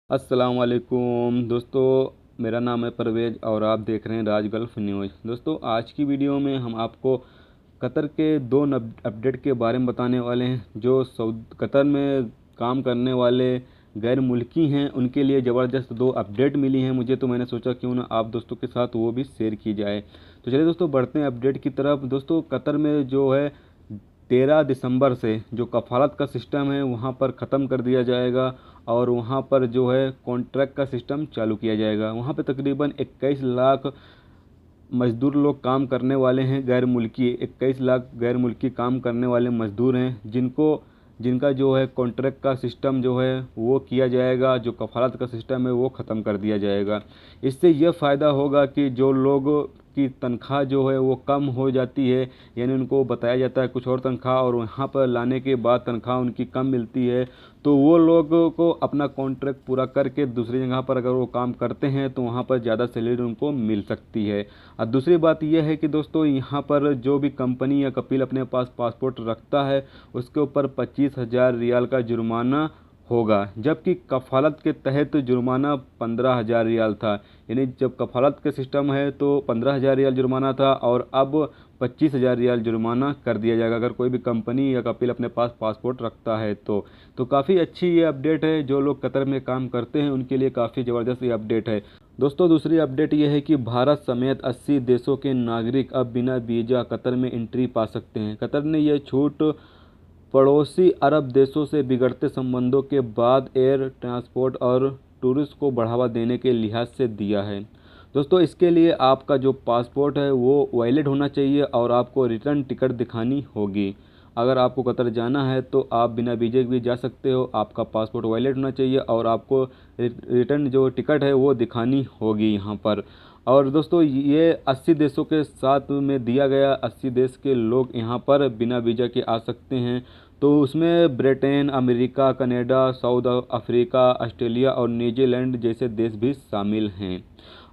अस्सलाम वालेकुम दोस्तों, मेरा नाम है परवेज़ और आप देख रहे हैं राज गल्फ न्यूज़। दोस्तों, आज की वीडियो में हम आपको कतर के दो अपडेट के बारे में बताने वाले हैं। जो कतर में काम करने वाले गैर मुल्की हैं उनके लिए ज़बरदस्त दो अपडेट मिली हैं मुझे, तो मैंने सोचा क्यों ना आप दोस्तों के साथ वो भी शेयर की जाए। तो चलिए दोस्तों, बढ़ते हैं अपडेट की तरफ। दोस्तों, कतर में जो है 13 दिसंबर से जो कफ़ालत का सिस्टम है वहाँ पर ख़त्म कर दिया जाएगा और वहाँ पर जो है कॉन्ट्रैक्ट का सिस्टम चालू किया जाएगा। वहाँ पे तकरीबन 21 लाख मज़दूर लोग काम करने वाले हैं, गैर मुल्की 21 लाख गैर मुल्की काम करने वाले मज़दूर हैं जिनका जो है कॉन्ट्रैक्ट का सिस्टम जो है वो किया जाएगा, जो कफ़ालत का सिस्टम है वो ख़त्म कर दिया जाएगा। इससे यह फ़ायदा होगा कि जो लोगों की तनख्वाह जो है वो कम हो जाती है, यानी उनको बताया जाता है कुछ और तनख्वाह और वहाँ पर लाने के बाद तनख्वाह उनकी कम मिलती है, तो वो लोगों को अपना कॉन्ट्रैक्ट पूरा करके दूसरी जगह पर अगर वो काम करते हैं तो वहाँ पर ज़्यादा सैलरी उनको मिल सकती है। और दूसरी बात यह है कि दोस्तों, यहाँ पर जो भी कंपनी या कपील अपने पास पासपोर्ट रखता है उसके ऊपर 25,000 रियाल का जुर्माना होगा, जबकि कफ़ालत के तहत जुर्माना 15,000 रियाल था। यानी जब कफ़ालत के सिस्टम है तो 15,000 रियाल जुर्माना था और अब 25,000 रियाल जुर्माना कर दिया जाएगा अगर कोई भी कंपनी या कपील अपने पास पासपोर्ट रखता है तो काफ़ी अच्छी ये अपडेट है। जो लोग कतर में काम करते हैं उनके लिए काफ़ी ज़बरदस्त ये अपडेट है। दोस्तों, दूसरी अपडेट ये है कि भारत समेत 80 देशों के नागरिक अब बिना वीज़ा कतर में एंट्री पा सकते हैं। कतर ने यह छूट पड़ोसी अरब देशों से बिगड़ते संबंधों के बाद एयर ट्रांसपोर्ट और टूरिस्ट को बढ़ावा देने के लिहाज से दिया है। दोस्तों, इसके लिए आपका जो पासपोर्ट है वो वैलिड होना चाहिए और आपको रिटर्न टिकट दिखानी होगी। अगर आपको कतर जाना है तो आप बिना वीज़े के भी जा सकते हो। आपका पासपोर्ट वैलिड होना चाहिए और आपको रिटर्न जो टिकट है वो दिखानी होगी यहाँ पर। और दोस्तों, ये 80 देशों के साथ में दिया गया, 80 देश के लोग यहाँ पर बिना वीज़ा के आ सकते हैं। तो उसमें Britain, America, Canada, south Africa, Australia और न्यूजीलैंड जैसे देश भी शामिल हैं।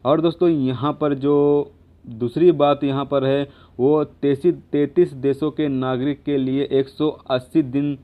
और दोस्तों, यहाँ पर जो दूसरी बात यहाँ पर है वो 33 देशों के नागरिक के लिए 180 दिन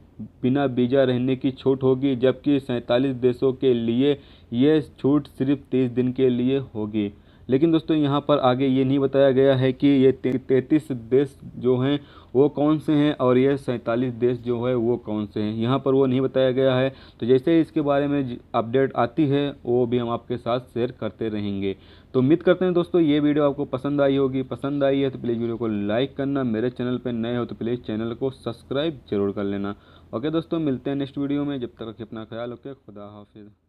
बिना वीज़ा रहने की छूट होगी, जबकि 47 देशों के लिए ये छूट सिर्फ 30 दिन के लिए होगी। लेकिन दोस्तों, यहाँ पर आगे ये नहीं बताया गया है कि ये 33 देश जो हैं वो कौन से हैं और ये 47 देश जो है वो कौन से हैं, यहाँ पर वो नहीं बताया गया है। तो जैसे ही इसके बारे में अपडेट आती है वो भी हम आपके साथ शेयर करते रहेंगे। तो उम्मीद करते हैं दोस्तों ये वीडियो आपको पसंद आई होगी। पसंद आई है तो प्लीज़ वीडियो को लाइक करना, मेरे चैनल पर नए हो तो प्लीज़ चैनल को सब्सक्राइब जरूर कर लेना। ओके दोस्तों, मिलते हैं नेक्स्ट वीडियो में। जब तक अपना ख्याल रखें, खुदा हाफिज़।